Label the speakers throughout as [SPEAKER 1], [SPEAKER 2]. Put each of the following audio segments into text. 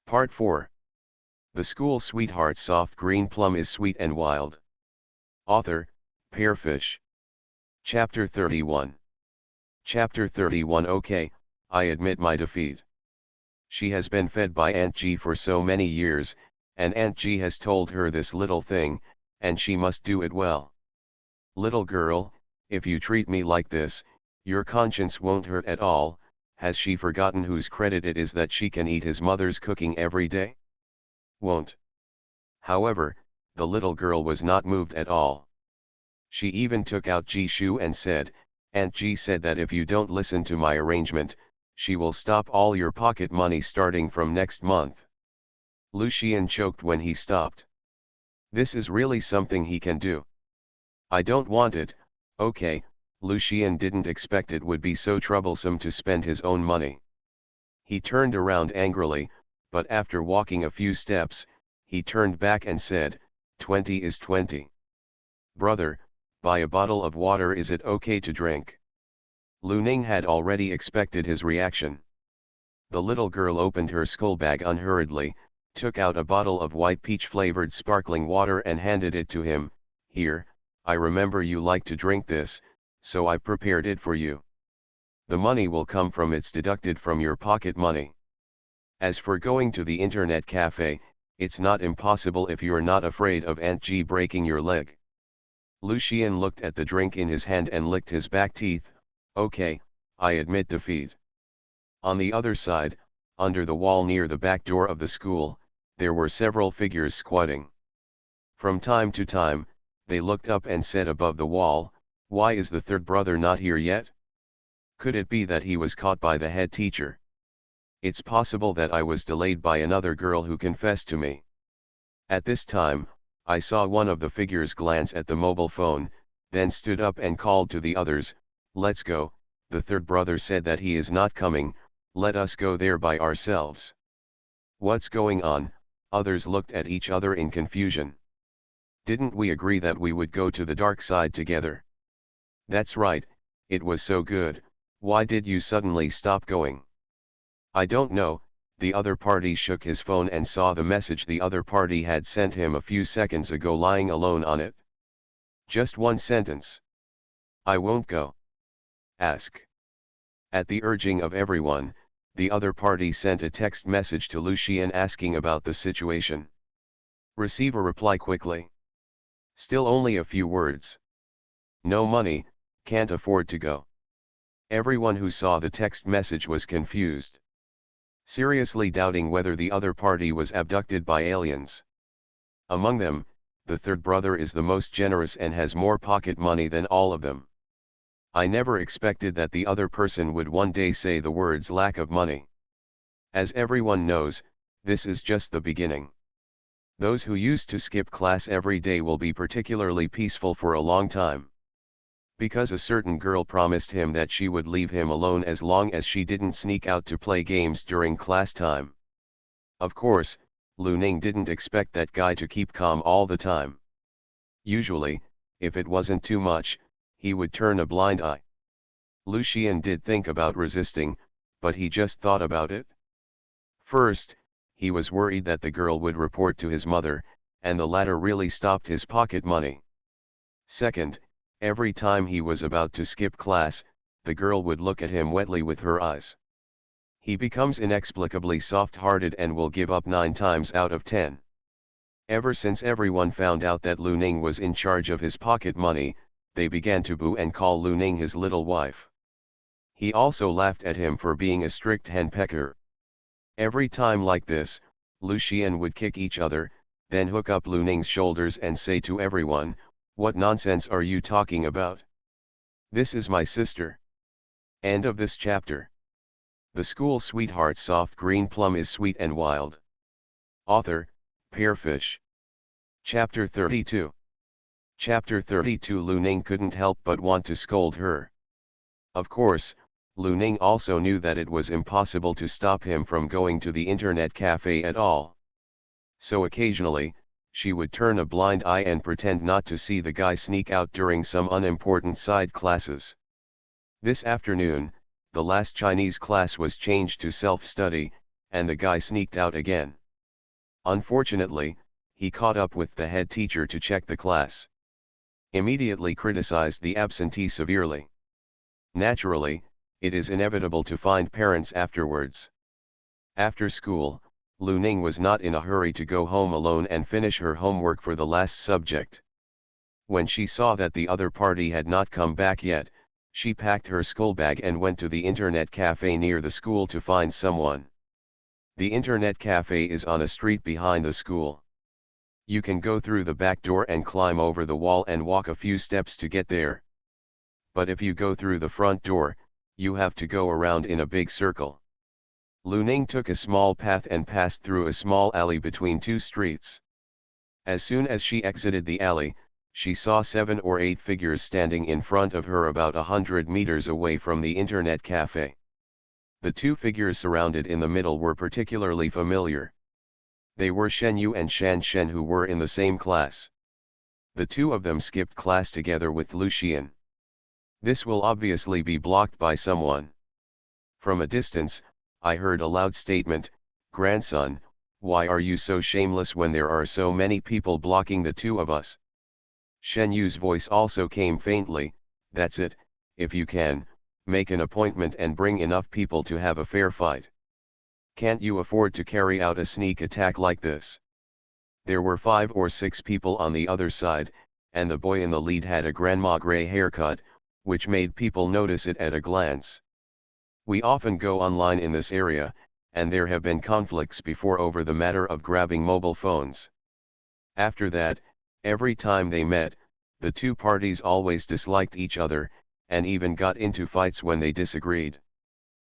[SPEAKER 1] Part 4. The School Sweetheart Soft Green Plum is Sweet and Wild. Author, Pearfish. Chapter 31. Chapter 31. Okay, I admit my defeat. She has been fed by Aunt G for so many years, and Aunt G has told her this little thing, and she must do it well. Little girl, if you treat me like this, your conscience won't hurt at all. Has she forgotten whose credit it is that she can eat his mother's cooking every day? Won't. However, the little girl was not moved at all. She even took out G's shoe and said, Aunt G said that if you don't listen to my arrangement, she will stop all your pocket money starting from next month. Lucien choked when he stopped. This is really something he can do. I don't want it. Okay. Lucien didn't expect it would be so troublesome to spend his own money. He turned around angrily, but after walking a few steps, he turned back and said, 20 is 20. Brother, buy a bottle of water. Is it okay to drink? Lu Ning had already expected his reaction. The little girl opened her school bag unhurriedly, took out a bottle of white peach-flavored sparkling water and handed it to him. Here, I remember you like to drink this, so I prepared it for you. The money will come from it's deducted from your pocket money. As for going to the internet cafe, it's not impossible if you're not afraid of Aunt G breaking your leg. Lucien looked at the drink in his hand and licked his back teeth. Okay, I admit defeat. On the other side, under the wall near the back door of the school, there were several figures squatting. From time to time, they looked up and said above the wall, why is the third brother not here yet? Could it be that he was caught by the head teacher? It's possible that I was delayed by another girl who confessed to me. At this time, I saw one of the figures glance at the mobile phone, then stood up and called to the others, let's go. The third brother said that he is not coming, let us go there by ourselves. What's going on? Others looked at each other in confusion. Didn't we agree that we would go to the dark side together? That's right, it was so good. Why did you suddenly stop going? I don't know. The other party shook his phone and saw the message the other party had sent him a few seconds ago lying alone on it. Just one sentence. I won't go. Ask. At the urging of everyone, the other party sent a text message to Lucien asking about the situation. Receive a reply quickly. Still only a few words. No money, can't afford to go. Everyone who saw the text message was confused. Seriously doubting whether the other party was abducted by aliens. Among them, the third brother is the most generous and has more pocket money than all of them. I never expected that the other person would one day say the words lack of money. As everyone knows, this is just the beginning. Those who used to skip class every day will be particularly peaceful for a long time. Because a certain girl promised him that she would leave him alone as long as she didn't sneak out to play games during class time. Of course, Lu Ning didn't expect that guy to keep calm all the time. Usually, if it wasn't too much, he would turn a blind eye. Lucien did think about resisting, but he just thought about it. First, he was worried that the girl would report to his mother, and the latter really stopped his pocket money. Second, every time he was about to skip class, the girl would look at him wetly with her eyes. He becomes inexplicably soft-hearted and will give up 9 times out of 10. Ever since everyone found out that Lu Ning was in charge of his pocket money, they began to boo and call Lu Ning his little wife. He also laughed at him for being a strict henpecker. Every time like this, Lucien would kick each other, then hook up Lu Ning's shoulders and say to everyone, what nonsense are you talking about? This is my sister. End of this chapter. The School Sweetheart Soft Green Plum is Sweet and Wild. Author, Pearfish. Chapter 32. Chapter 32. Lu Ning couldn't help but want to scold her. Of course, Lu Ning also knew that it was impossible to stop him from going to the internet cafe at all. So occasionally, she would turn a blind eye and pretend not to see the guy sneak out during some unimportant side classes. This afternoon, the last Chinese class was changed to self-study, and the guy sneaked out again. Unfortunately, he caught up with the head teacher to check the class. Immediately criticized the absentee severely. Naturally, it is inevitable to find parents afterwards. After school, Lu Ning was not in a hurry to go home alone and finish her homework for the last subject. When she saw that the other party had not come back yet, she packed her schoolbag and went to the internet cafe near the school to find someone. The internet cafe is on a street behind the school. You can go through the back door and climb over the wall and walk a few steps to get there. But if you go through the front door, you have to go around in a big circle. Lu Ning took a small path and passed through a small alley between two streets. As soon as she exited the alley, she saw 7 or 8 figures standing in front of her about 100 meters away from the internet cafe. The 2 figures surrounded in the middle were particularly familiar. They were Shen Yu and Shan Shen, who were in the same class. The 2 of them skipped class together with Lu Xian. This will obviously be blocked by someone. From a distance, I heard a loud statement, "Grandson, why are you so shameless when there are so many people blocking the 2 of us?" Shen Yu's voice also came faintly, "That's it, if you can, make an appointment and bring enough people to have a fair fight. Can't you afford to carry out a sneak attack like this?" There were 5 or 6 people on the other side, and the boy in the lead had a grandma gray haircut, which made people notice it at a glance. We often go online in this area, and there have been conflicts before over the matter of grabbing mobile phones. After that, every time they met, the 2 parties always disliked each other, and even got into fights when they disagreed.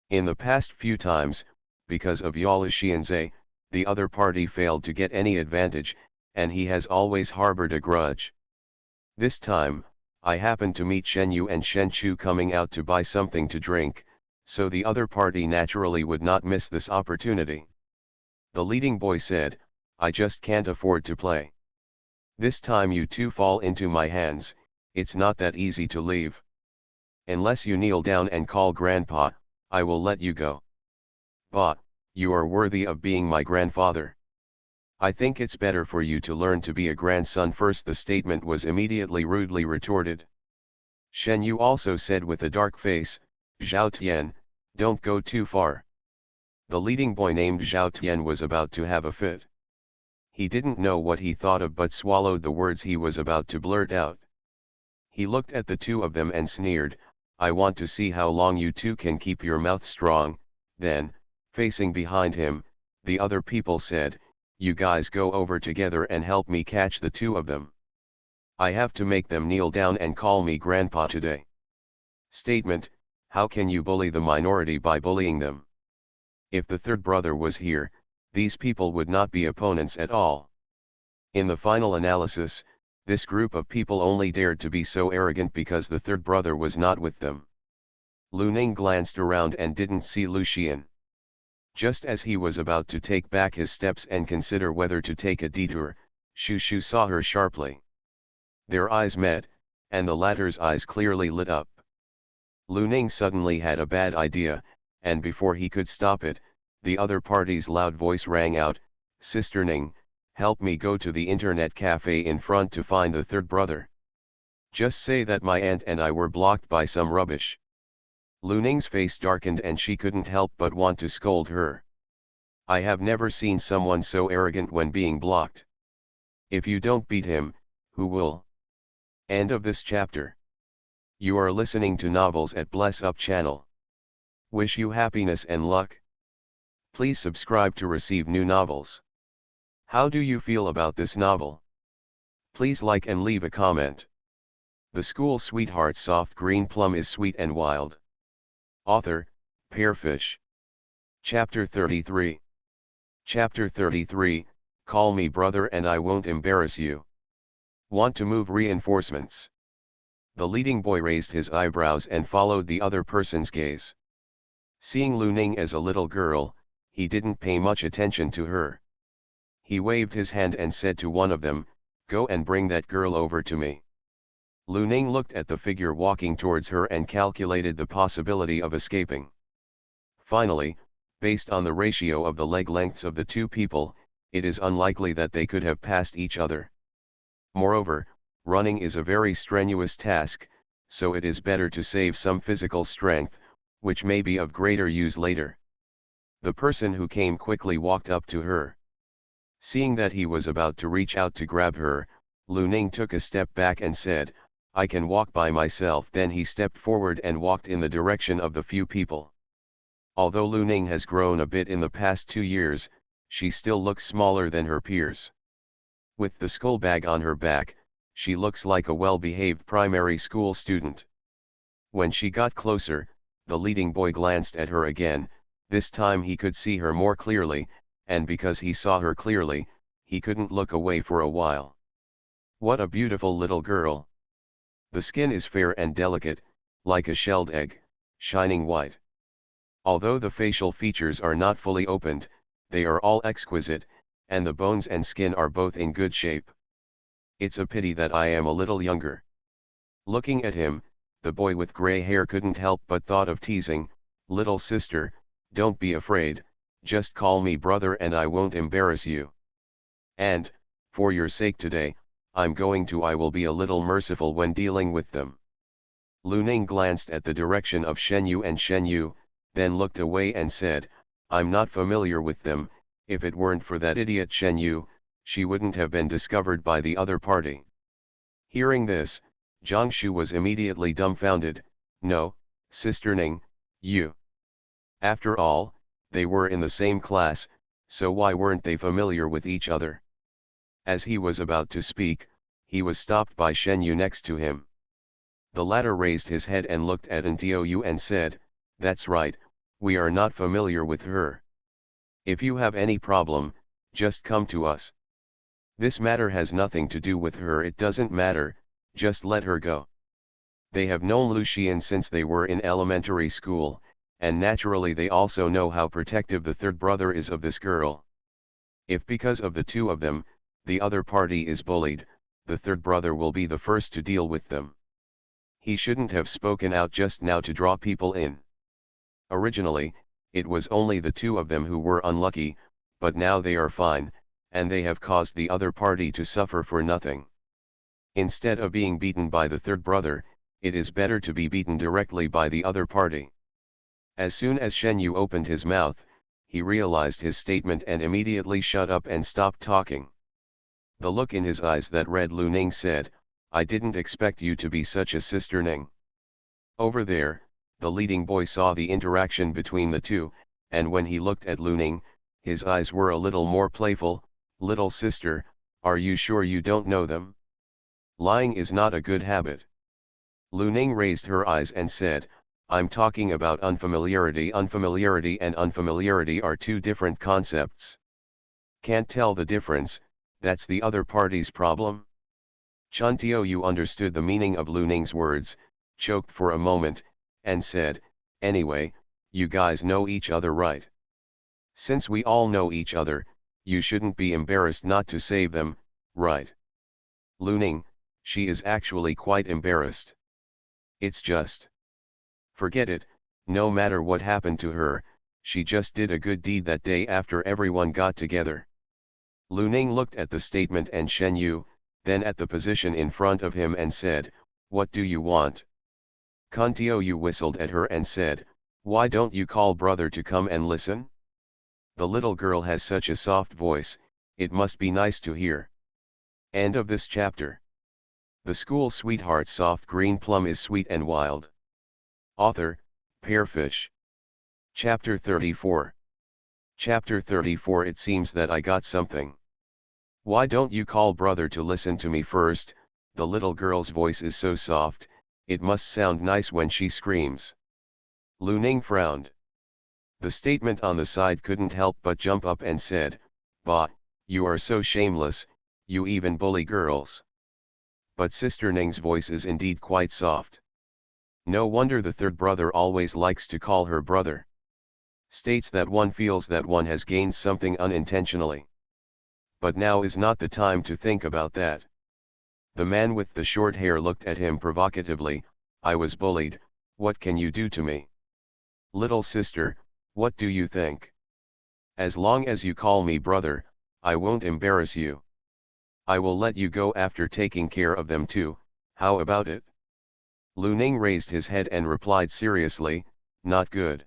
[SPEAKER 1] In the past few times, because of Yao Xianzhe, the other party failed to get any advantage, and he has always harbored a grudge. This time, I happened to meet Shen Yu and Shen Chu coming out to buy something to drink, so the other party naturally would not miss this opportunity. The leading boy said, "I just can't afford to play. This time you 2 fall into my hands, it's not that easy to leave. Unless you kneel down and call Grandpa, I will let you go. But, you are worthy of being my grandfather. I think it's better for you to learn to be a grandson first." The statement was immediately rudely retorted. Shen Yu also said with a dark face, "Zhao Tian, don't go too far." The leading boy named Zhao Tian was about to have a fit. He didn't know what he thought of but swallowed the words he was about to blurt out. He looked at the 2 of them and sneered, "I want to see how long you 2 can keep your mouth strong." Then, facing behind him, the other people said, "You guys go over together and help me catch the 2 of them. I have to make them kneel down and call me grandpa today." Statement: how can you bully the minority by bullying them? If the 3rd brother was here, these people would not be opponents at all. In the final analysis, this group of people only dared to be so arrogant because the 3rd brother was not with them. Lu Ning glanced around and didn't see Lu Xian. Just as he was about to take back his steps and consider whether to take a detour, Shu Shu saw her sharply. Their eyes met, and the latter's eyes clearly lit up. Lu Ning suddenly had a bad idea, and before he could stop it, the other party's loud voice rang out, "Sister Ning, help me go to the internet cafe in front to find the 3rd brother. Just say that my aunt and I were blocked by some rubbish." Lu Ning's face darkened and she couldn't help but want to scold her. I have never seen someone so arrogant when being blocked. If you don't beat him, who will? End of this chapter. You are listening to Novels at Bless Up channel. Wish you happiness and luck. Please subscribe to receive new novels. How do you feel about this novel? Please like and leave a comment. The School Sweetheart Soft Green Plum is sweet and wild. Author, Pearfish. Chapter 33. Chapter 33, Call me brother and I won't embarrass you. Want to move reinforcements? The leading boy raised his eyebrows and followed the other person's gaze. Seeing Lu Ning as a little girl, he didn't pay much attention to her. He waved his hand and said to one of them, "Go and bring that girl over to me." Lu Ning looked at the figure walking towards her and calculated the possibility of escaping. Finally, Based on the ratio of the leg lengths of the two people, it is unlikely that they could have passed each other. Moreover, running is a very strenuous task, so it is better to save some physical strength, which may be of greater use later. The person who came quickly walked up to her. Seeing that he was about to reach out to grab her, Lu Ning took a step back and said, "I can walk by myself." Then he stepped forward and walked in the direction of the few people. Although Lu Ning has grown a bit in the past 2 years, she still looks smaller than her peers. With the school bag on her back, she looks like a well-behaved primary school student. When she got closer, the leading boy glanced at her again. This time he could see her more clearly, and because he saw her clearly, he couldn't look away for a while. What a beautiful little girl. The skin is fair and delicate, like a shelled egg, shining white. Although the facial features are not fully opened, they are all exquisite, and the bones and skin are both in good shape. It's a pity that I am a little younger. Looking at him, the boy with gray hair couldn't help but thought of teasing, "Little sister, don't be afraid, just call me brother and I won't embarrass you. And, for your sake today, I will be a little merciful when dealing with them." Lu Ning glanced at the direction of Shen Yu and Shen Yu, then looked away and said, "I'm not familiar with them. If it weren't for that idiot Shen Yu, she wouldn't have been discovered by the other party." Hearing this, Zhang Shu was immediately dumbfounded. "No, Sister Ning, you." After all, they were in the same class, so why weren't they familiar with each other? As he was about to speak, he was stopped by Shen Yu next to him. The latter raised his head and looked at Ntou and said, "That's right, we are not familiar with her. If you have any problem, just come to us. This matter has nothing to do with her. It doesn't matter, just let her go." They have known Lu Xian since they were in elementary school, and naturally they also know how protective the third brother is of this girl. If because of the two of them, the other party is bullied, the third brother will be the first to deal with them. He shouldn't have spoken out just now to draw people in. Originally, it was only the two of them who were unlucky, but now they are fine, and they have caused the other party to suffer for nothing. Instead of being beaten by the third brother, it is better to be beaten directly by the other party. As soon as Shen Yu opened his mouth, he realized his statement and immediately shut up and stopped talking. The look in his eyes that read Lu Ning said, "I didn't expect you to be such a Sister Ning." Over there, the leading boy saw the interaction between the two, and when he looked at Lu Ning, his eyes were a little more playful. "Little sister, are you sure you don't know them? Lying is not a good habit." Lu Ning raised her eyes and said, "I'm talking about unfamiliarity. Unfamiliarity and unfamiliarity are two different concepts. Can't tell the difference, that's the other party's problem?" Chun Tiu understood the meaning of Lu Ning's words, choked for a moment, and said, "Anyway, you guys know each other, right? Since we all know each other, you shouldn't be embarrassed not to save them, right?" Lu Ning, she is actually quite embarrassed. It's just. Forget it, no matter what happened to her, she just did a good deed that day after everyone got together. Lu Ning looked at the statement and Shen Yu, then at the position in front of him and said, "What do you want?" Kun Tiu whistled at her and said, "Why don't you call brother to come and listen? The little girl has such a soft voice, it must be nice to hear." End of this chapter. The School Sweetheart Soft Green Plum is Sweet and Wild. Author, Pearfish. Chapter 34. Chapter 34. It seems that I got something. Why don't you call brother to listen to me first? The little girl's voice is so soft, it must sound nice when she screams. Lu Ning frowned. The statement on the side couldn't help but jump up and said, "Bah, you are so shameless, you even bully girls." But Sister Ning's voice is indeed quite soft. No wonder the third brother always likes to call her brother. States that one feels that one has gained something unintentionally. But now is not the time to think about that. The man with the short hair looked at him provocatively. "I was bullied, what can you do to me? Little sister, What do you think? As long as you call me brother, I won't embarrass you. I will let you go after taking care of them too, how about it? Lu Ning raised his head and replied seriously, not good.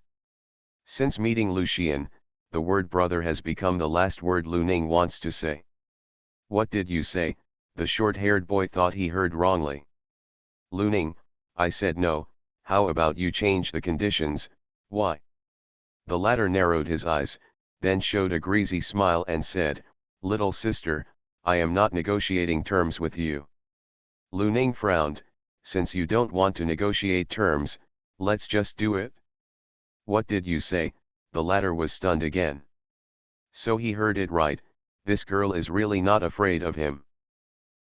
[SPEAKER 1] Since meeting Lucian, the word brother has become the last word Lu Ning wants to say. What did you say? The short-haired boy thought he heard wrongly. Lu Ning, I said no, how about you change the conditions, why? The latter narrowed his eyes, then showed a greasy smile and said, little sister, I am not negotiating terms with you. Lu Ning frowned, since you don't want to negotiate terms, let's just do it. What did you say? The latter was stunned again. So he heard it right, this girl is really not afraid of him.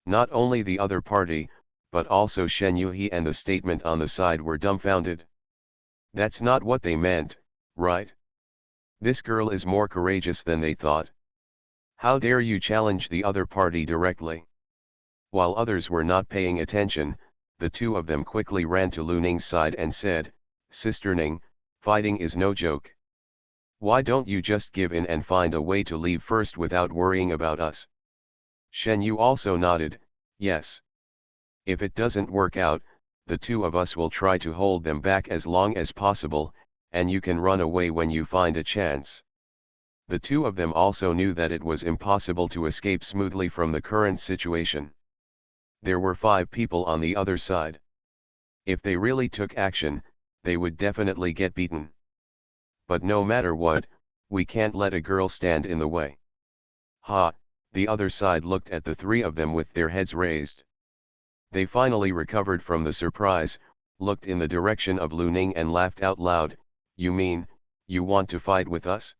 [SPEAKER 1] Not only the other party, but also Shen Yuhi and the statement on the side were dumbfounded. That's not what they meant, right? This girl is more courageous than they thought. How dare you challenge the other party directly? While others were not paying attention, the two of them quickly ran to Lu Ning's side and said, Sister Ning, fighting is no joke. Why don't you just give in and find a way to leave first without worrying about us? Shen Yu also nodded, yes. If it doesn't work out, the two of us will try to hold them back as long as possible, and you can run away when you find a chance. The two of them also knew that it was impossible to escape smoothly from the current situation. There were 5 people on the other side. If they really took action, they would definitely get beaten. But no matter what, we can't let a girl stand in the way. Ha, the other side looked at the 3 of them with their heads raised. They finally recovered from the surprise, looked in the direction of Lu Ning and laughed out loud, you mean, you want to fight with us?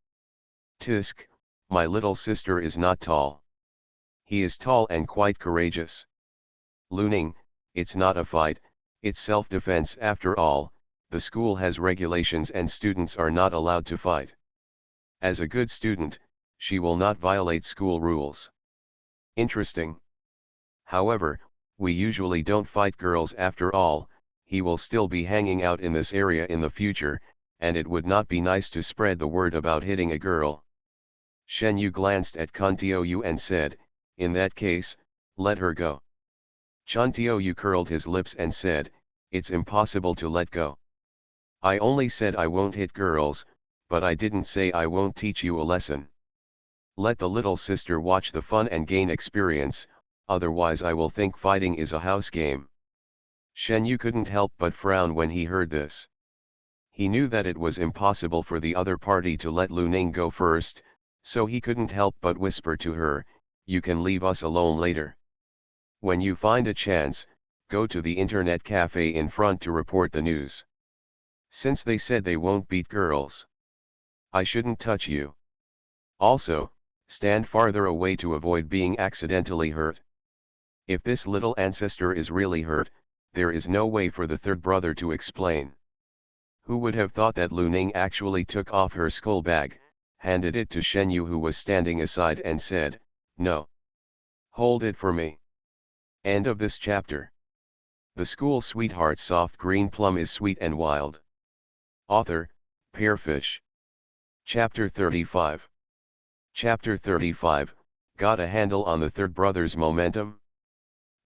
[SPEAKER 1] Tisk, my little sister is not tall. He is tall and quite courageous. Lu Ning, it's not a fight, it's self-defense after all, the school has regulations and students are not allowed to fight. As a good student, she will not violate school rules. Interesting. However, we usually don't fight girls after all, he will still be hanging out in this area in the future, and it would not be nice to spread the word about hitting a girl. Shen Yu glanced at Kun Yu and said, in that case, let her go. Chun Yu curled his lips and said, it's impossible to let go. I only said I won't hit girls, but I didn't say I won't teach you a lesson. Let the little sister watch the fun and gain experience, otherwise I will think fighting is a house game. Shen Yu couldn't help but frown when he heard this. He knew that it was impossible for the other party to let Lu Ning go first, so he couldn't help but whisper to her, you can leave us alone later. When you find a chance, go to the internet cafe in front to report the news. Since they said they won't beat girls, I shouldn't touch you. Also, stand farther away to avoid being accidentally hurt. If this little ancestor is really hurt, there is no way for the third brother to explain. Who would have thought that Lu Ning actually took off her skull bag, handed it to Shen Yu who was standing aside and said, no. Hold it for me. End of this chapter. The School Sweetheart Soft Green Plum is Sweet and Wild. Author, Pearfish. Chapter 35. Chapter 35, Got a handle on the third brother's momentum?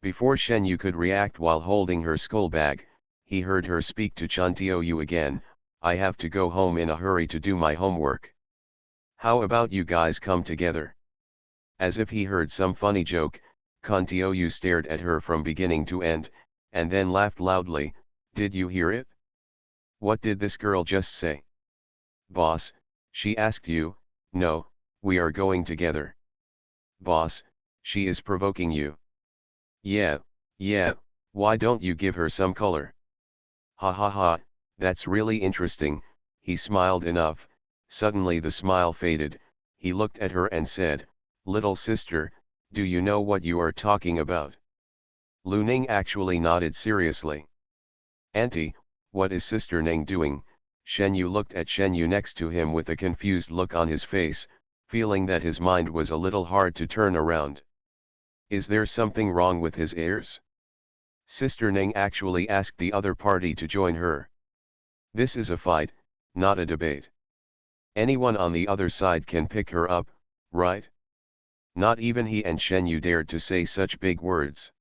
[SPEAKER 1] Before Shen Yu could react while holding her skull bag, he heard her speak to Chun Yu again, I have to go home in a hurry to do my homework. How about you guys come together? As if he heard some funny joke, Kun Yu stared at her from beginning to end, and then laughed loudly, did you hear it? What did this girl just say? Boss, she asked you, no, we are going together. Boss, she is provoking you. Yeah, why don't you give her some color? Ha ha ha, that's really interesting, he smiled enough, suddenly the smile faded, he looked at her and said, little sister, do you know what you are talking about? Lu Ning actually nodded seriously. Auntie, what is Sister Ning doing? Shen Yu looked at Shen Yu next to him with a confused look on his face, feeling that his mind was a little hard to turn around. Is there something wrong with his ears? Sister Ning actually asked the other party to join her. This is a fight, not a debate. Anyone on the other side can pick her up, right? Not even he and Shen Yu dared to say such big words.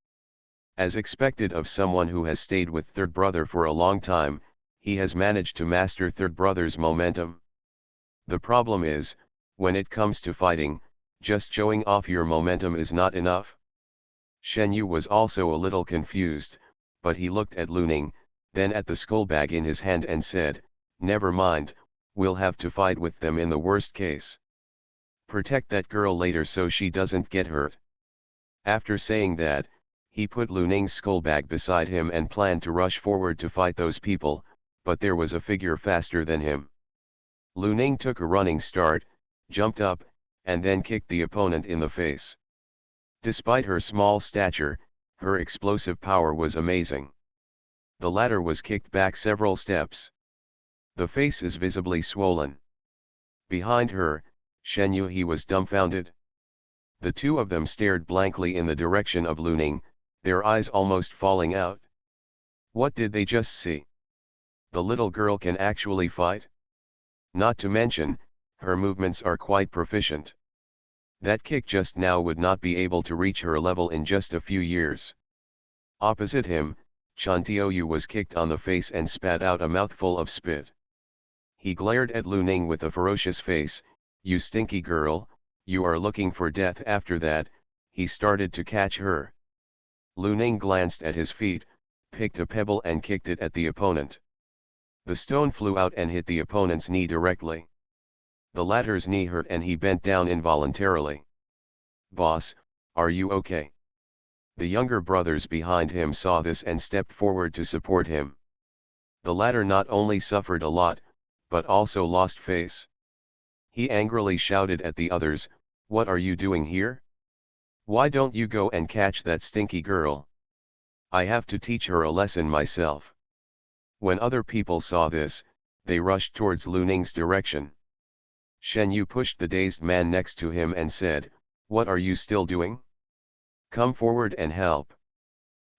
[SPEAKER 1] As expected of someone who has stayed with third brother for a long time, he has managed to master third brother's momentum. The problem is, when it comes to fighting, just showing off your momentum is not enough. Shen Yu was also a little confused, but he looked at Lu Ning, then at the skull bag in his hand and said, "Never mind, we'll have to fight with them in the worst case. Protect that girl later so she doesn't get hurt." After saying that, he put Lu Ning's skull bag beside him and planned to rush forward to fight those people, but there was a figure faster than him. Lu Ning took a running start, jumped up, and then kicked the opponent in the face. Despite her small stature, her explosive power was amazing. The latter was kicked back several steps. The face is visibly swollen. Behind her, Shen Yu he was dumbfounded. The two of them stared blankly in the direction of Lu Ning, their eyes almost falling out. What did they just see? The little girl can actually fight? Not to mention, her movements are quite proficient. That kick just now would not be able to reach her level in just a few years. Opposite him, Chan Tiaoyu was kicked on the face and spat out a mouthful of spit. He glared at Lu Ning with a ferocious face. "You stinky girl, you are looking for death." After that, he started to catch her. Lu Ning glanced at his feet, picked a pebble and kicked it at the opponent. The stone flew out and hit the opponent's knee directly. The latter's knee hurt and he bent down involuntarily. "Boss, are you okay?" The younger brothers behind him saw this and stepped forward to support him. The latter not only suffered a lot, but also lost face. He angrily shouted at the others, "What are you doing here? Why don't you go and catch that stinky girl? I have to teach her a lesson myself." When other people saw this, they rushed towards Lu Ning's direction. Shen Yu pushed the dazed man next to him and said, "What are you still doing? Come forward and help."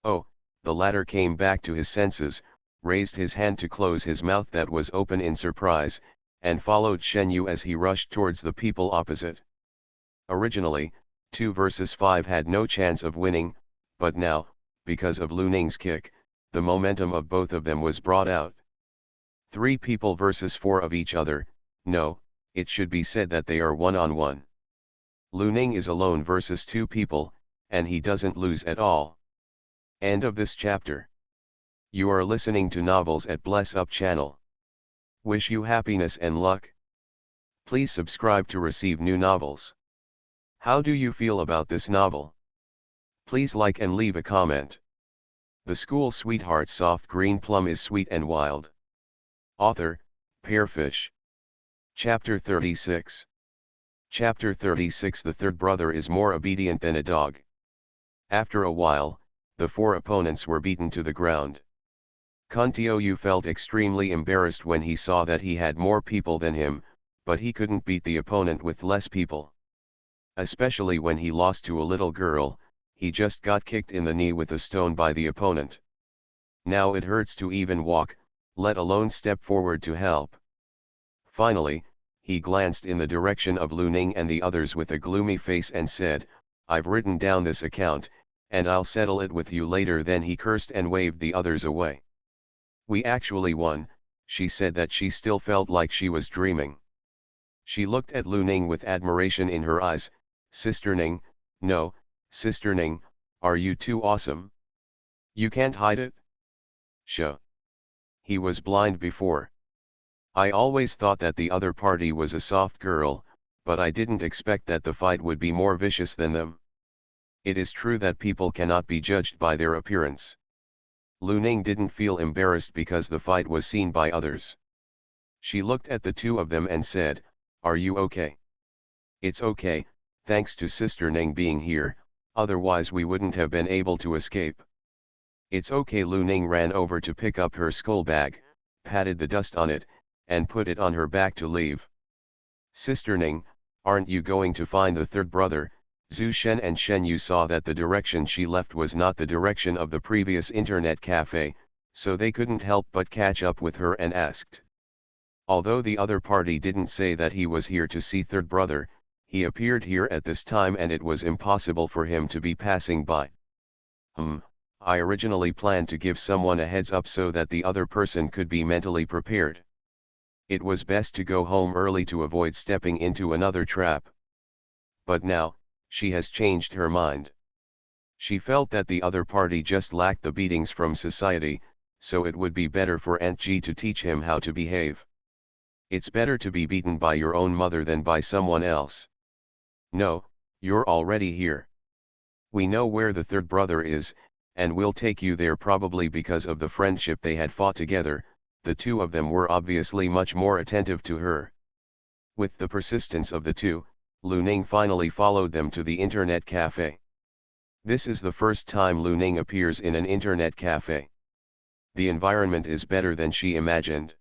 [SPEAKER 1] Oh, the latter came back to his senses, raised his hand to close his mouth that was open in surprise, and followed Shen Yu as he rushed towards the people opposite. Originally, 2 versus 5 had no chance of winning, but now, because of Lu Ning's kick, the momentum of both of them was brought out. 3 people versus 4 of each other, no, it should be said that they are one-on-one. Lu Ning is alone versus 2 people, and he doesn't lose at all. End of this chapter. You are listening to novels at Bless Up channel. Wish you happiness and luck. Please subscribe to receive new novels. How do you feel about this novel? Please like and leave a comment. The School Sweetheart Soft Green Plum is sweet and wild. Author, Pearfish. Chapter 36. Chapter 36. The third brother is more obedient than a dog. After a while, the 4 opponents were beaten to the ground. Chan Tiaoyu felt extremely embarrassed when he saw that he had more people than him, but he couldn't beat the opponent with less people. Especially when he lost to a little girl, he just got kicked in the knee with a stone by the opponent. Now it hurts to even walk, let alone step forward to help. Finally, he glanced in the direction of Lu Ning and the others with a gloomy face and said, "I've written down this account, and I'll settle it with you later." Then he cursed and waved the others away. "We actually won," she said that she still felt like she was dreaming. She looked at Lu Ning with admiration in her eyes. "Sister Ning, no, Sister Ning, are you too awesome? You can't hide it?" Show. He was blind before. "I always thought that the other party was a soft girl, but I didn't expect that the fight would be more vicious than them. It is true that people cannot be judged by their appearance." Lu Ning didn't feel embarrassed because the fight was seen by others. She looked at the 2 of them and said, "Are you okay?" "It's okay, thanks to Sister Ning being here, otherwise we wouldn't have been able to escape." "It's okay." Lu Ning ran over to pick up her skull bag, patted the dust on it, and put it on her back to leave. "Sister Ning, aren't you going to find the third brother?" Zhu Shen and Shen Yu saw that the direction she left was not the direction of the previous internet cafe, so they couldn't help but catch up with her and asked. Although the other party didn't say that he was here to see third brother, he appeared here at this time and it was impossible for him to be passing by. I originally planned to give someone a heads up so that the other person could be mentally prepared. It was best to go home early to avoid stepping into another trap. But now, she has changed her mind. She felt that the other party just lacked the beatings from society, so it would be better for Aunt G to teach him how to behave. It's better to be beaten by your own mother than by someone else. No, you're already here. We know where the third brother is, and we'll take you there probably because of the friendship they had fought together. The two of them were obviously much more attentive to her. With the persistence of the two, Lu Ning finally followed them to the internet cafe. This is the first time Lu Ning appears in an internet cafe. The environment is better than she imagined.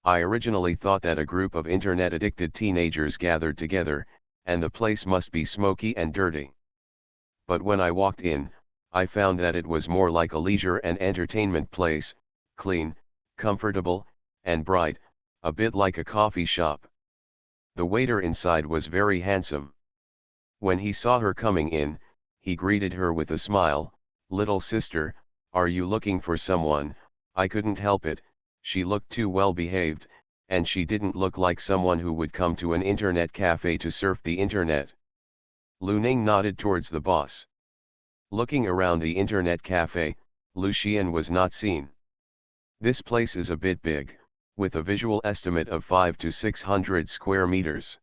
[SPEAKER 1] I originally thought that a group of internet-addicted teenagers gathered together, and the place must be smoky and dirty. But when I walked in, I found that it was more like a leisure and entertainment place, clean, comfortable, and bright, a bit like a coffee shop. The waiter inside was very handsome. When he saw her coming in, he greeted her with a smile. "Little sister, are you looking for someone?" I couldn't help it, she looked too well behaved, and she didn't look like someone who would come to an internet cafe to surf the internet. Lu Ning nodded towards the boss. Looking around the internet cafe, Lu Xian was not seen. This place is a bit big, with a visual estimate of 500 to 600 square meters.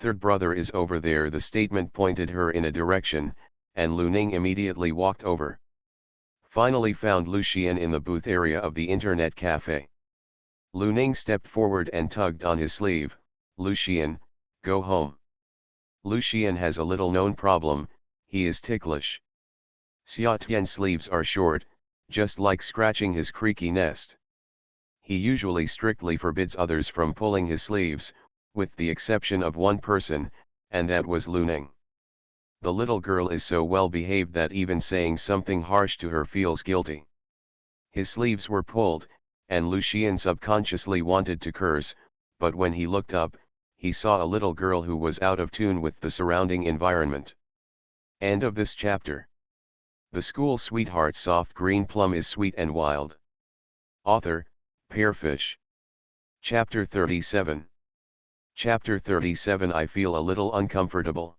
[SPEAKER 1] Third brother is over there. The statement pointed her in a direction, and Lu Ning immediately walked over. Finally found Lu Xian in the booth area of the internet cafe. Lu Ning stepped forward and tugged on his sleeve. "Lu Xian, go home." Lu Xian has a little known problem, he is ticklish. Xia Tian's sleeves are short, just like scratching his creaky nest. He usually strictly forbids others from pulling his sleeves, with the exception of one person, and that was Lu Ning. The little girl is so well behaved that even saying something harsh to her feels guilty. His sleeves were pulled, and Lu Xian subconsciously wanted to curse, but when he looked up, he saw a little girl who was out of tune with the surrounding environment. End of this chapter. The School Sweetheart Soft Green Plum is Sweet and Wild. Author, Pearfish. Chapter 37. Chapter 37. I feel a little uncomfortable.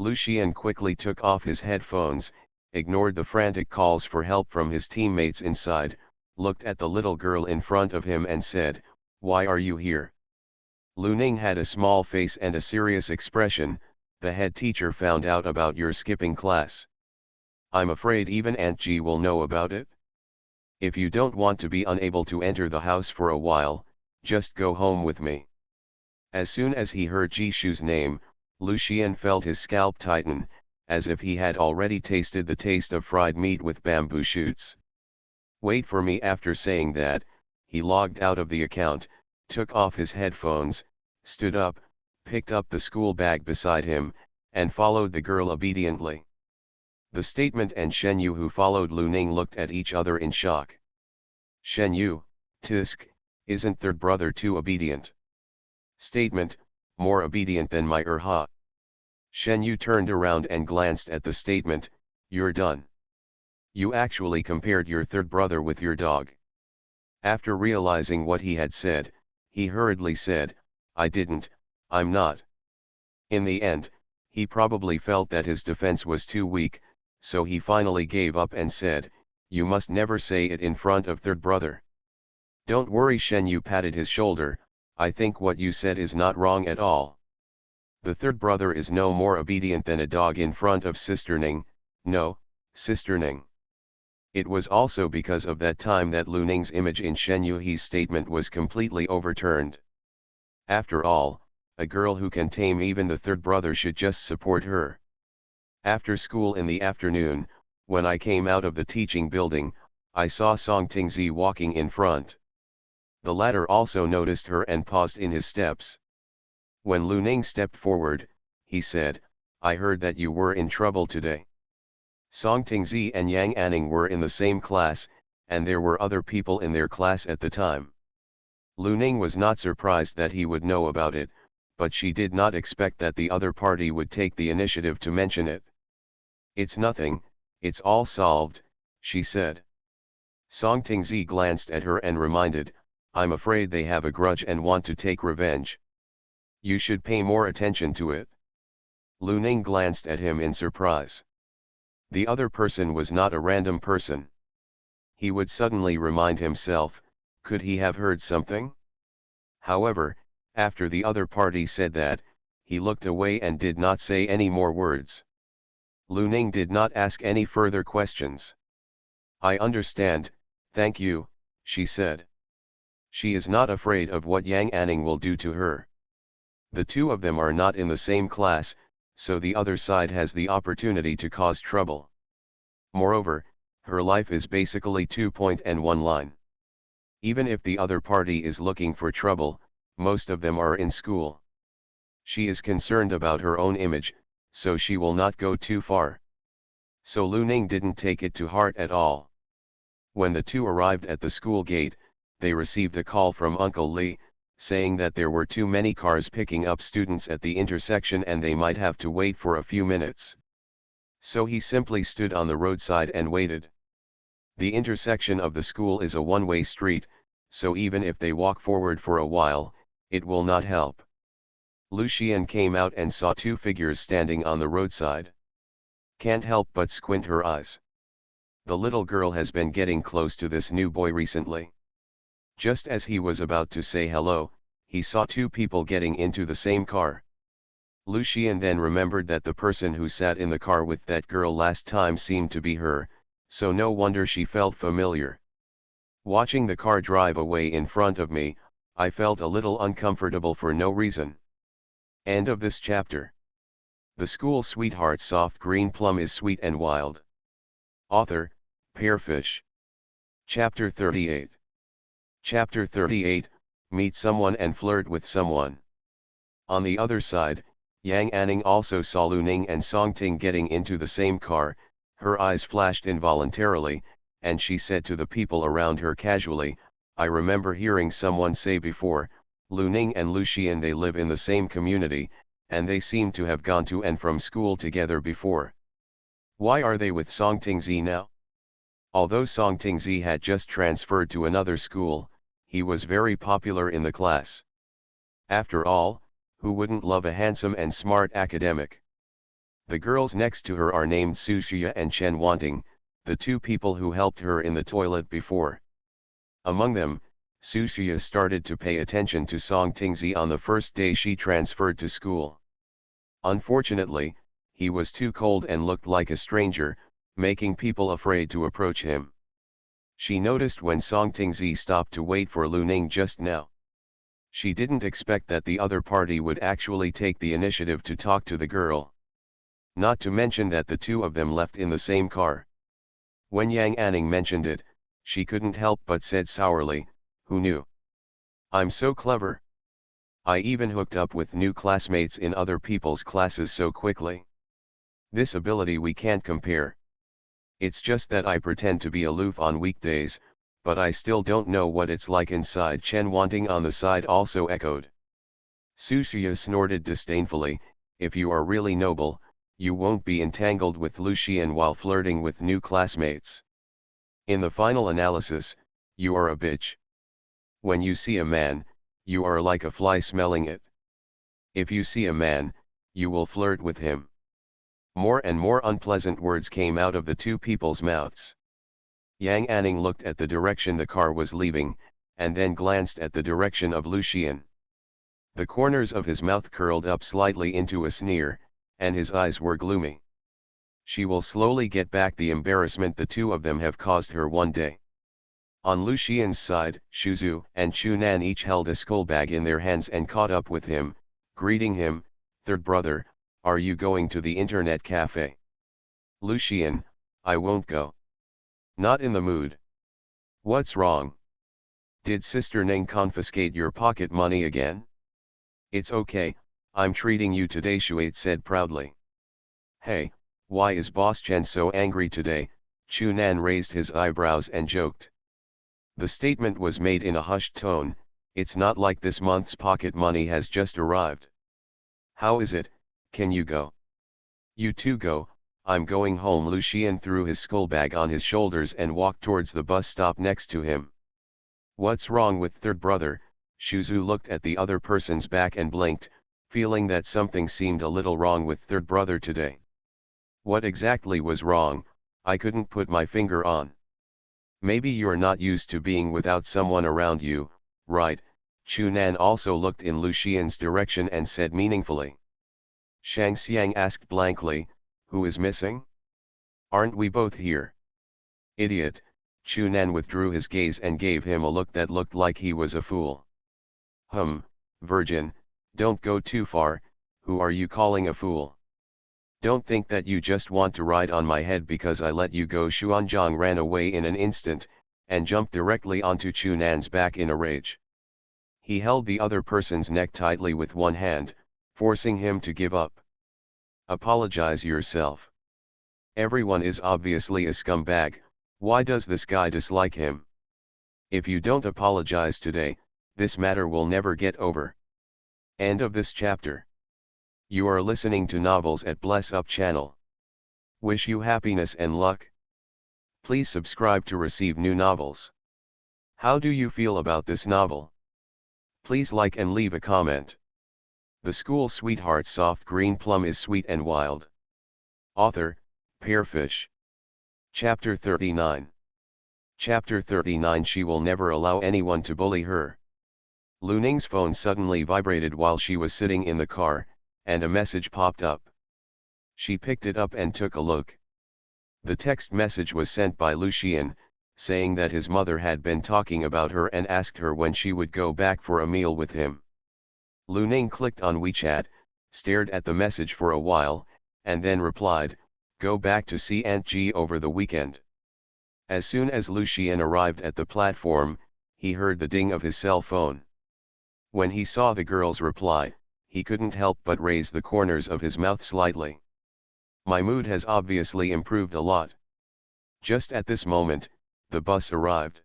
[SPEAKER 1] Lu Xian quickly took off his headphones, ignored the frantic calls for help from his teammates inside, looked at the little girl in front of him and said, "Why are you here?" Lu Ning had a small face and a serious expression. "The head teacher found out about your skipping class. I'm afraid even Aunt G will know about it. If you don't want to be unable to enter the house for a while, just go home with me." As soon as he heard Ji Shu's name, Lu Xian felt his scalp tighten, as if he had already tasted the taste of fried meat with bamboo shoots. "Wait for me." After saying that, he logged out of the account, took off his headphones, stood up, picked up the school bag beside him, and followed the girl obediently. The statement and Shen Yu, who followed Lu Ning, looked at each other in shock. Shen Yu, tisk, isn't third brother too obedient? Statement, more obedient than my ha. Shen Yu turned around and glanced at the statement. You're done. You actually compared your third brother with your dog. After realizing what he had said, he hurriedly said, I didn't, I'm not. In the end, he probably felt that his defense was too weak, so he finally gave up and said, you must never say it in front of third brother. Don't worry, Shen Yu patted his shoulder, I think what you said is not wrong at all. The third brother is no more obedient than a dog in front of Sister Ning. No, Sister Ning. It was also because of that time that Lu Ning's image in Shen Yu's statement was completely overturned. After all, a girl who can tame even the third brother should just support her. After school in the afternoon, when I came out of the teaching building, I saw Song Tingzi walking in front. The latter also noticed her and paused in his steps. When Lu Ning stepped forward, he said, I heard that you were in trouble today. Song Tingzi and Yang Anning were in the same class, and there were other people in their class at the time. Lu Ning was not surprised that he would know about it, but she did not expect that the other party would take the initiative to mention it. "It's nothing, it's all solved," she said. Song Tingzi glanced at her and reminded, "I'm afraid they have a grudge and want to take revenge. You should pay more attention to it." Lu Ning glanced at him in surprise. The other person was not a random person. He would suddenly remind himself, could he have heard something? However, after the other party said that, he looked away and did not say any more words. Lu Ning did not ask any further questions. "I understand, thank you," she said. She is not afraid of what Yang Anning will do to her. The two of them are not in the same class, so the other side has the opportunity to cause trouble. Moreover, her life is basically 2 point and 1 line. Even if the other party is looking for trouble, most of them are in school. She is concerned about her own image, so she will not go too far. So Lu Ning didn't take it to heart at all. When the two arrived at the school gate, they received a call from Uncle Li, saying that there were too many cars picking up students at the intersection and they might have to wait for a few minutes. So he simply stood on the roadside and waited. The intersection of the school is a one-way street, so even if they walk forward for a while, it will not help. Lu Xian came out and saw two figures standing on the roadside. Can't help but squint her eyes. The little girl has been getting close to this new boy recently. Just as he was about to say hello, he saw two people getting into the same car. Lu Xian then remembered that the person who sat in the car with that girl last time seemed to be her, so no wonder she felt familiar. Watching the car drive away in front of me, I felt a little uncomfortable for no reason. End of this chapter. The School Sweetheart Soft Green Plum is Sweet and Wild. Author, Pearfish. Chapter 38. Chapter 38, Meet Someone and Flirt with Someone. On the other side, Yang Anning also saw Lu Ning and Song Ting getting into the same car. Her eyes flashed involuntarily, and she said to the people around her casually, "I remember hearing someone say before, Lu Ning and Lu Xian, they live in the same community, and they seem to have gone to and from school together before. Why are they with Song Tingzi now?" Although Song Tingzi had just transferred to another school, he was very popular in the class. After all, who wouldn't love a handsome and smart academic? The girls next to her are named Su Xia and Chen Wanting, the two people who helped her in the toilet before. Among them, Su Xia started to pay attention to Song Tingzi on the first day she transferred to school. Unfortunately, he was too cold and looked like a stranger, making people afraid to approach him. She noticed when Song Tingzi stopped to wait for Lu Ning just now. She didn't expect that the other party would actually take the initiative to talk to the girl. Not to mention that the two of them left in the same car. When Yang Anning mentioned it, she couldn't help but said sourly, "Who knew? I'm so clever. I even hooked up with new classmates in other people's classes so quickly. This ability we can't compare. It's just that I pretend to be aloof on weekdays, but I still don't know what it's like inside." Chen Wanting on the side also echoed. Su Xia snorted disdainfully, "If you are really noble, you won't be entangled with Lu Xian while flirting with new classmates. In the final analysis, you are a bitch. When you see a man, you are like a fly smelling it. If you see a man, you will flirt with him." More and more unpleasant words came out of the two people's mouths. Yang Anning looked at the direction the car was leaving, and then glanced at the direction of Lu Xian. The corners of his mouth curled up slightly into a sneer, and his eyes were gloomy. She will slowly get back the embarrassment the two of them have caused her one day. On Lu Xian's side, Shuzu and Chunan each held a skull bag in their hands and caught up with him, greeting him, "Third brother, are you going to the internet cafe?" "Lu Xian, I won't go. Not in the mood." "What's wrong? Did Sister Ning confiscate your pocket money again?" "It's okay, I'm treating you today," Shuate said proudly. "Hey, why is Boss Chen so angry today?" Chunan raised his eyebrows and joked. The statement was made in a hushed tone, It's not like this month's pocket money has just arrived. How is it, can you go? You two go, I'm going home. Lucien threw his schoolbag on his shoulders and walked towards the bus stop next to him. What's wrong with third brother? Shuzu looked at the other person's back and blinked, feeling that something seemed a little wrong with third brother today. What exactly was wrong, I couldn't put my finger on. Maybe you're not used to being without someone around you, right? Chunan also looked in Lucien's direction and said meaningfully. Shang Xiang asked blankly, who is missing? Aren't we both here? Idiot, Chunan withdrew his gaze and gave him a look that looked like he was a fool. Virgin, don't go too far, who are you calling a fool? Don't think that you just want to ride on my head because I let you go. Xuanzang ran away in an instant, and jumped directly onto Chunan's back in a rage. He held the other person's neck tightly with one hand, forcing him to give up. Apologize yourself. Everyone is obviously a scumbag, why does this guy dislike him? If you don't apologize today, this matter will never get over. End of this chapter. You are listening to Novels at Bless Up channel. Wish you happiness and luck. Please subscribe to receive new novels. How do you feel about this novel? Please like and leave a comment. The School Sweetheart Soft Green Plum is sweet and wild. Author, Pearfish. Chapter 39. Chapter 39. She will never allow anyone to bully her. Lu Ning's phone suddenly vibrated while she was sitting in the car, and a message popped up. She picked it up and took a look. The text message was sent by Lucien, saying that his mother had been talking about her and asked her when she would go back for a meal with him. Lu Ning clicked on WeChat, stared at the message for a while, and then replied, "Go back to see Aunt G over the weekend." As soon as Lucien arrived at the platform, he heard the ding of his cell phone. When he saw the girl's reply, he couldn't help but raise the corners of his mouth slightly. My mood has obviously improved a lot. Just at this moment, the bus arrived.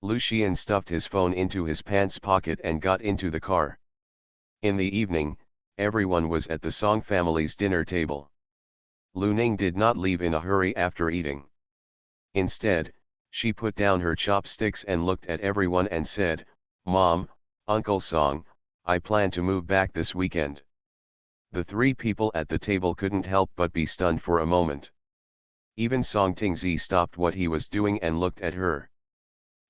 [SPEAKER 1] Lucien stuffed his phone into his pants pocket and got into the car. In the evening, everyone was at the Song family's dinner table. Lu Ning did not leave in a hurry after eating. Instead, she put down her chopsticks and looked at everyone and said, "Mom, Uncle Song, I plan to move back this weekend." The three people at the table couldn't help but be stunned for a moment. Even Song Tingzi stopped what he was doing and looked at her.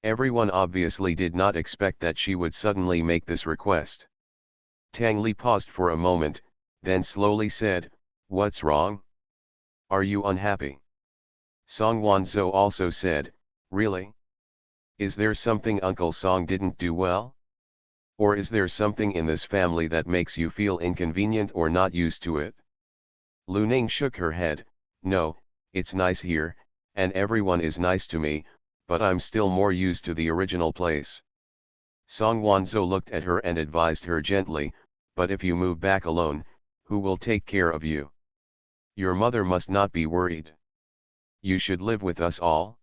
[SPEAKER 1] Everyone obviously did not expect that she would suddenly make this request. Tang Li paused for a moment, then slowly said, "What's wrong? Are you unhappy?" Song Wanzhou also said, "Really? Is there something Uncle Song didn't do well? Or is there something in this family that makes you feel inconvenient or not used to it?" Lu Ning shook her head, "No, it's nice here, and everyone is nice to me, but I'm still more used to the original place." Song Wanzhou looked at her and advised her gently, "But if you move back alone, who will take care of you? Your mother must not be worried. You should live with us all.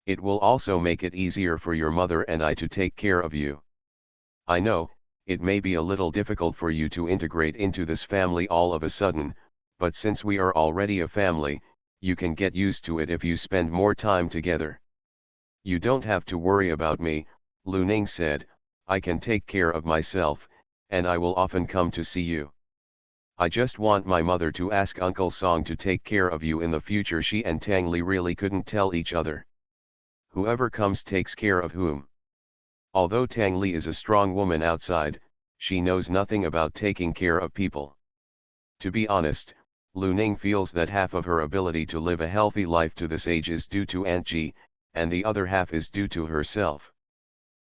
[SPEAKER 1] It will also make it easier for your mother and I to take care of you. I know, it may be a little difficult for you to integrate into this family all of a sudden, but since we are already a family, you can get used to it if you spend more time together. You don't have to worry about me," Lu Ning said, "I can take care of myself, and I will often come to see you. I just want my mother to ask Uncle Song to take care of you in the future." She and Tang Li really couldn't tell each other. Whoever comes takes care of whom. Although Tang Li is a strong woman outside, she knows nothing about taking care of people. To be honest, Lu Ning feels that half of her ability to live a healthy life to this age is due to Aunt Ji, and the other half is due to herself.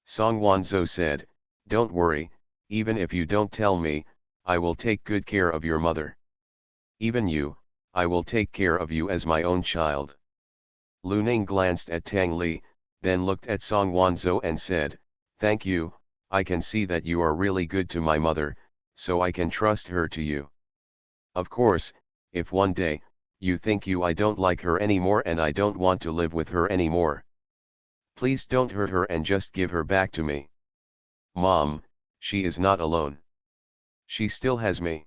[SPEAKER 1] Song Wanzhou said, "Don't worry, even if you don't tell me, I will take good care of your mother. Even you, I will take care of you as my own child." Lu Ning glanced at Tang Li, then looked at Song Wanzhou and said, "Thank you, I can see that you are really good to my mother, so I can trust her to you. Of course, if one day, you think I don't like her anymore and I don't want to live with her anymore, please don't hurt her and just give her back to me." Mom, she is not alone. She still has me.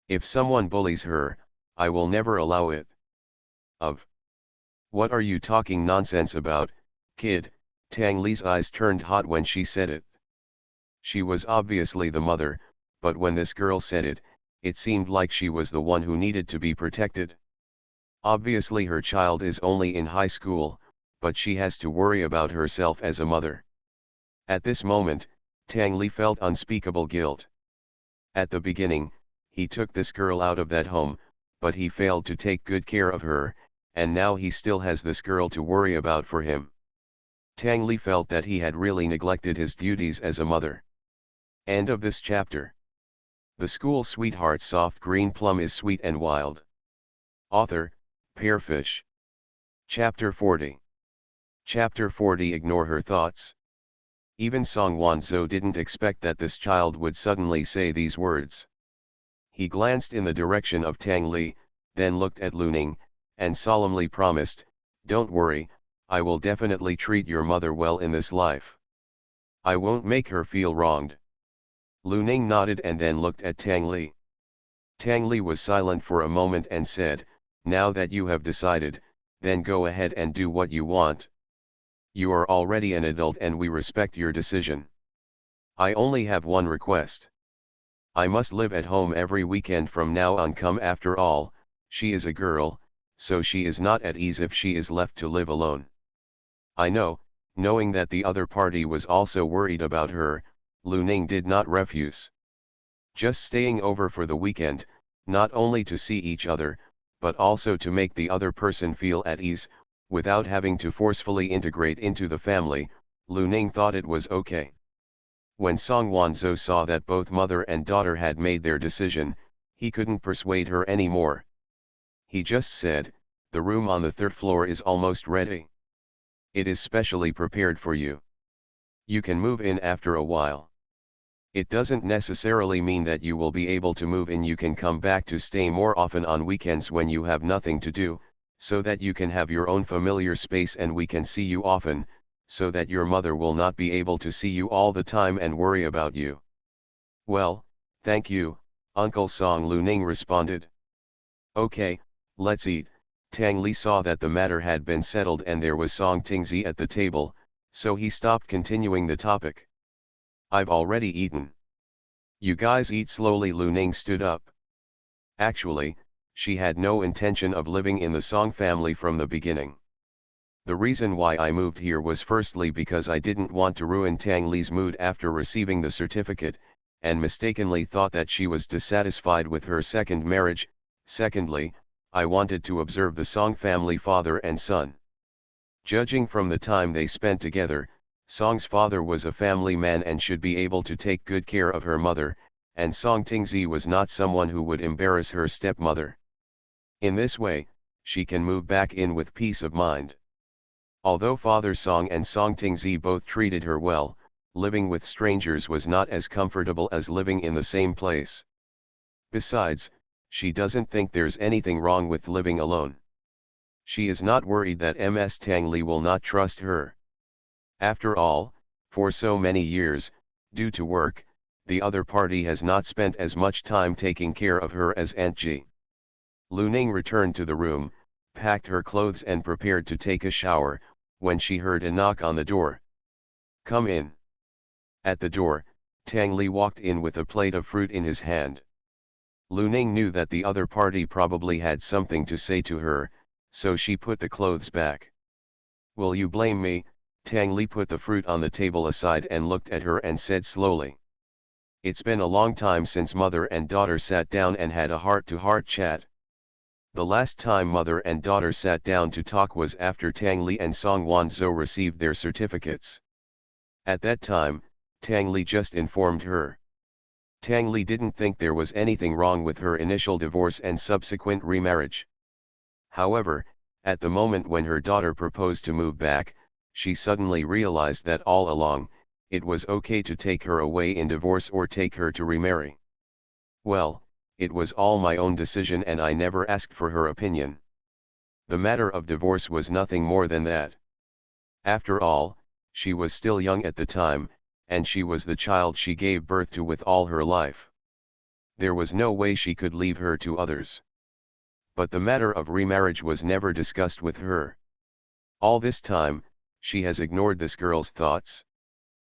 [SPEAKER 1] If someone bullies her, I will never allow it. Of. What are you talking nonsense about, kid? Tang Li's eyes turned hot when she said it. She was obviously the mother, but when this girl said it, it seemed like she was the one who needed to be protected. Obviously her child is only in high school, but she has to worry about herself as a mother. At this moment, Tang Li felt unspeakable guilt. At the beginning, he took this girl out of that home, but he failed to take good care of her, and now he still has this girl to worry about for him. Tang Li felt that he had really neglected his duties as a mother. End of this chapter. The school sweetheart soft green plum is sweet and wild. Author, Pearfish. Chapter 40. Chapter 40. Ignore her thoughts. Even Song Wanzhou didn't expect that this child would suddenly say these words. He glanced in the direction of Tang Li, then looked at Lu Ning, and solemnly promised, "Don't worry, I will definitely treat your mother well in this life. I won't make her feel wronged." Lu Ning nodded and then looked at Tang Li. Tang Li was silent for a moment and said, "Now that you have decided, then go ahead and do what you want. You are already an adult and we respect your decision. I only have one request. I must live at home every weekend from now on. Come, after all, she is a girl, so she is not at ease if she is left to live alone." I know, knowing that the other party was also worried about her, Lu Ning did not refuse. Just staying over for the weekend, not only to see each other, but also to make the other person feel at ease, without having to forcefully integrate into the family, Lu Ning thought it was okay. When Song Wanzhou saw that both mother and daughter had made their decision, he couldn't persuade her anymore. He just said, "The room on the third floor is almost ready. It is specially prepared for you. You can move in after a while. It doesn't necessarily mean that you will be able to move in. You can come back to stay more often on weekends when you have nothing to do, so that you can have your own familiar space and we can see you often, so that your mother will not be able to see you all the time and worry about you." "Well, thank you, Uncle Song," Lu Ning responded. "Okay, let's eat." Tang Li saw that the matter had been settled and there was Song Tingzi at the table, so he stopped continuing the topic. "I've already eaten." "You guys eat slowly." Lu Ning stood up. Actually, she had no intention of living in the Song family from the beginning. "The reason why I moved here was firstly because I didn't want to ruin Tang Li's mood after receiving the certificate, and mistakenly thought that she was dissatisfied with her second marriage. Secondly, I wanted to observe the Song family father and son. Judging from the time they spent together, Song's father was a family man and should be able to take good care of her mother, and Song Tingzi was not someone who would embarrass her stepmother. In this way, she can move back in with peace of mind." Although Father Song and Song Tingzi both treated her well, living with strangers was not as comfortable as living in the same place. Besides, she doesn't think there's anything wrong with living alone. She is not worried that Ms. Tang Li will not trust her. After all, for so many years, due to work, the other party has not spent as much time taking care of her as Aunt Ji. Lu Ning returned to the room, packed her clothes and prepared to take a shower, when she heard a knock on the door. "Come in." At the door, Tang Li walked in with a plate of fruit in his hand. Lu Ning knew that the other party probably had something to say to her, so she put the clothes back. "Will you blame me?" Tang Li put the fruit on the table aside and looked at her and said slowly. "It's been a long time since mother and daughter sat down and had a heart-to-heart chat. The last time mother and daughter sat down to talk was after Tang Li and Song Wanzhou received their certificates. At that time, Tang Li just informed her. Tang Li didn't think there was anything wrong with her initial divorce and subsequent remarriage. However, at the moment when her daughter proposed to move back, she suddenly realized that all along, it was okay to take her away in divorce or take her to remarry. Well, it was all my own decision and I never asked for her opinion. The matter of divorce was nothing more than that. After all, she was still young at the time, and she was the child she gave birth to with all her life. There was no way she could leave her to others. But the matter of remarriage was never discussed with her. All this time, she has ignored this girl's thoughts.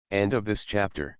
[SPEAKER 1] End of this chapter.